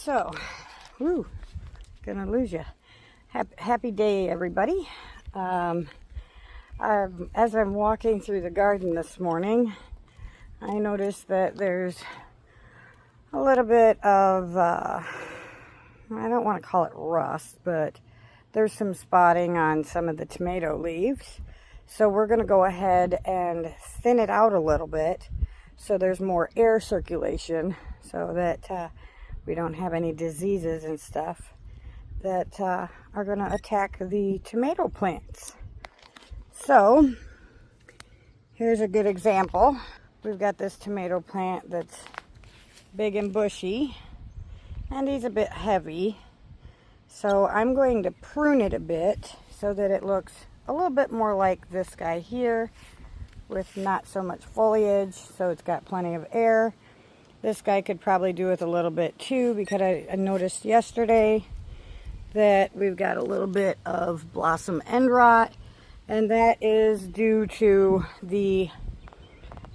So, gonna lose you. Happy day, everybody. As I'm walking through the garden this morning, I noticed that there's a little bit of, I don't want to call it rust, but there's some spotting on some of the tomato leaves. So we're going to go ahead and thin it out a little bit so there's more air circulation so that we don't have any diseases and stuff that are going to attack the tomato plants. So here's a good example. We've got this tomato plant that's big and bushy, and he's a bit heavy. So I'm going to prune it a bit so that it looks a little bit more like this guy here with not so much foliage, so it's got plenty of air. This guy could probably do with a little bit too, because I noticed yesterday that we've got a little bit of blossom end rot, and that is due to the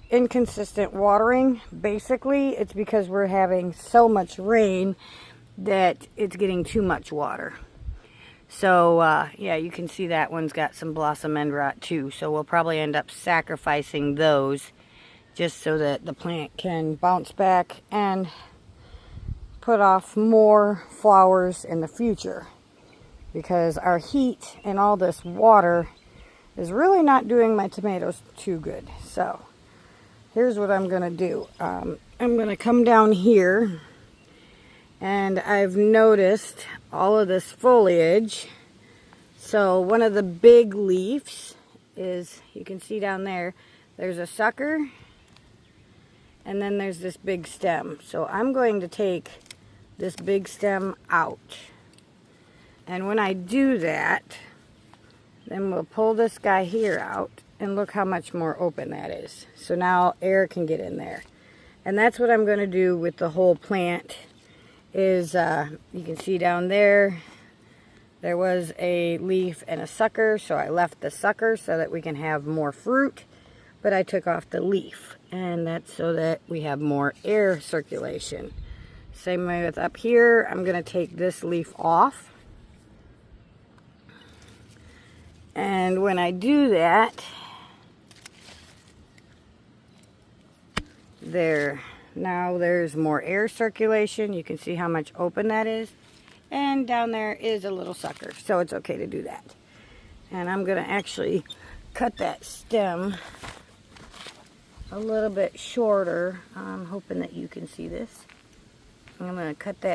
inconsistent watering. Basically, it's because we're having so much rain that it's getting too much water. So yeah, you can see that one's got some blossom end rot too, so we'll probably end up sacrificing those just so that the plant can bounce back and put off more flowers in the future, because our heat and all this water is really not doing my tomatoes too good. So here's what I'm gonna do. I'm gonna come down here, and I've noticed all of this foliage. So one of the big leaves is, you can see down there, there's a sucker, and then there's this big stem. So I'm going to take this big stem out. And when I do that, then we'll pull this guy here out, and look how much more open that is. So now air can get in there. And that's what I'm going to do with the whole plant. Is you can see down there, there was a leaf and a sucker, so I left the sucker so that we can have more fruit, but I took off the leaf, and that's so that we have more air circulation. Same way with up here. I'm going to take this leaf off, and when I do that, now there's more air circulation. You can see how much open that is. And down there is a little sucker, so it's okay to do that. And I'm going to actually cut that stem a little bit shorter. I'm hoping that you can see this. I'm going to cut that